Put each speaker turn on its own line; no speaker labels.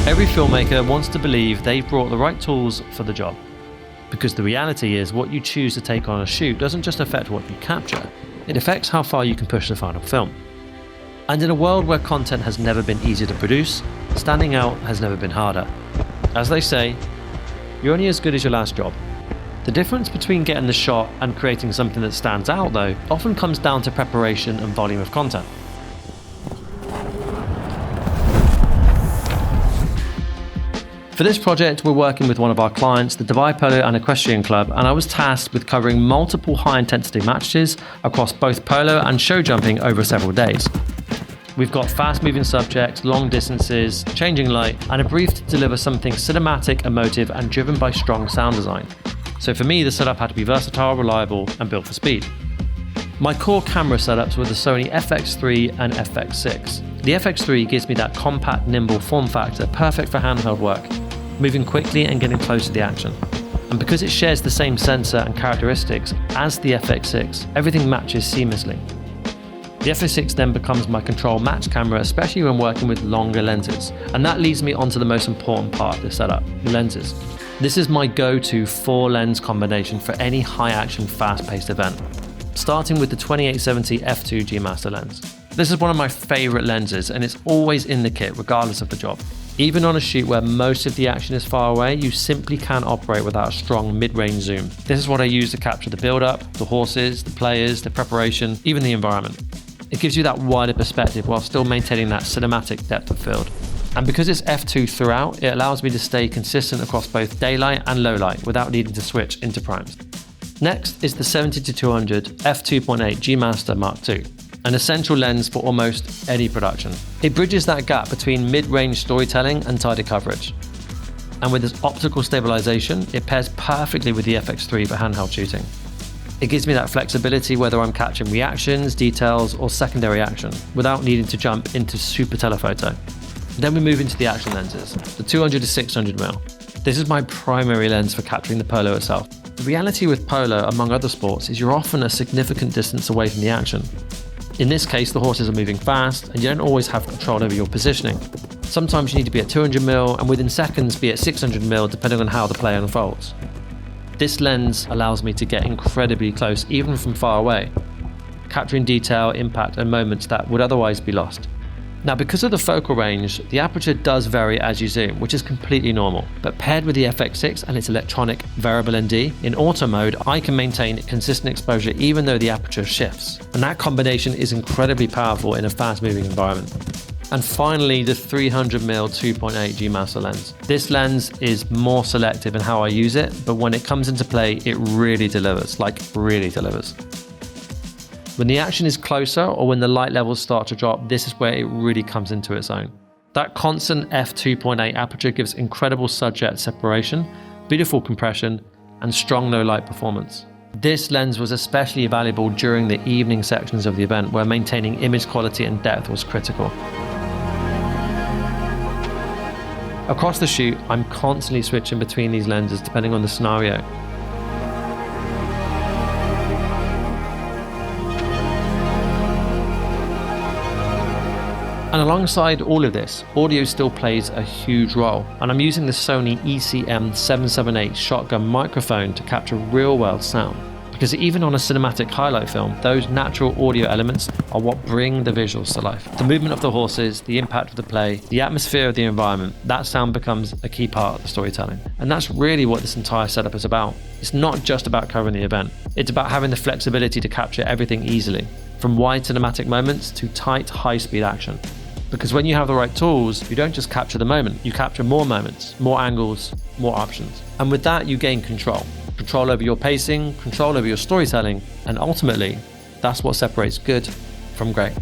Every filmmaker wants to believe they've brought the right tools for the job. Because the reality is, what you choose to take on a shoot doesn't just affect what you capture, it affects how far you can push the final film. And in a world where content has never been easier to produce, standing out has never been harder. As they say, you're only as good as your last job. The difference between getting the shot and creating something that stands out, though, often comes down to preparation and volume of content. For this project, we're working with one of our clients, the Dubai Polo Equestrian Club, and I was tasked with covering multiple high-intensity matches across both polo and show jumping over several days. We've got fast-moving subjects, long distances, changing light, and a brief to deliver something cinematic, emotive, and driven by strong sound design. So for me, the setup had to be versatile, reliable, and built for speed. My core camera setups were the Sony FX3 and FX6. The FX3 gives me that compact, nimble form factor, perfect for handheld work, moving quickly and getting close to the action. And because it shares the same sensor and characteristics as the FX6, everything matches seamlessly. The FX6 then becomes my control match camera, especially when working with longer lenses. And that leads me onto the most important part of the setup, the lenses. This is my go-to 4-lens combination for any high-action, fast-paced event, starting with the 2870 F2 GMaster lens. This is one of my favorite lenses, and it's always in the kit, regardless of the job. Even on a shoot where most of the action is far away, you simply can't operate without a strong mid-range zoom. This is what I use to capture the build-up, the horses, the players, the preparation, even the environment. It gives you that wider perspective while still maintaining that cinematic depth of field. And because it's f2 throughout, it allows me to stay consistent across both daylight and low light without needing to switch into primes. Next is the 70-200 F2.8 GM Mark II. An essential lens for almost any production. It bridges that gap between mid-range storytelling and tighter coverage. And with its optical stabilization, it pairs perfectly with the FX3 for handheld shooting. It gives me that flexibility whether I'm capturing reactions, details, or secondary action, without needing to jump into super telephoto. Then we move into the action lenses, the 200-600mm. This is my primary lens for capturing the polo itself. The reality with polo, among other sports, is you're often a significant distance away from the action. In this case, the horses are moving fast, and you don't always have control over your positioning. Sometimes you need to be at 200mm, and within seconds be at 600mm, depending on how the play unfolds. This lens allows me to get incredibly close, even from far away, capturing detail, impact, and moments that would otherwise be lost. Now, because of the focal range, the aperture does vary as you zoom, which is completely normal. But paired with the FX6 and its electronic variable ND, in auto mode, I can maintain consistent exposure even though the aperture shifts. And that combination is incredibly powerful in a fast-moving environment. And finally, the 300mm 2.8 GMaster lens. This lens is more selective in how I use it, but when it comes into play, it really delivers, like really delivers. When the action is closer or when the light levels start to drop, this is where it really comes into its own. That constant f2.8 aperture gives incredible subject separation, beautiful compression, and strong low light performance. This lens was especially valuable during the evening sections of the event where maintaining image quality and depth was critical. Across the shoot, I'm constantly switching between these lenses depending on the scenario. And alongside all of this, audio still plays a huge role, and I'm using the Sony ECM778 shotgun microphone to capture real-world sound. Because even on a cinematic highlight film, those natural audio elements are what bring the visuals to life. The movement of the horses, the impact of the play, the atmosphere of the environment, that sound becomes a key part of the storytelling. And that's really what this entire setup is about. It's not just about covering the event. It's about having the flexibility to capture everything easily, from wide cinematic moments to tight, high-speed action. Because when you have the right tools, you don't just capture the moment, you capture more moments, more angles, more options. And with that, you gain control. Control over your pacing, control over your storytelling, and ultimately, that's what separates good from great.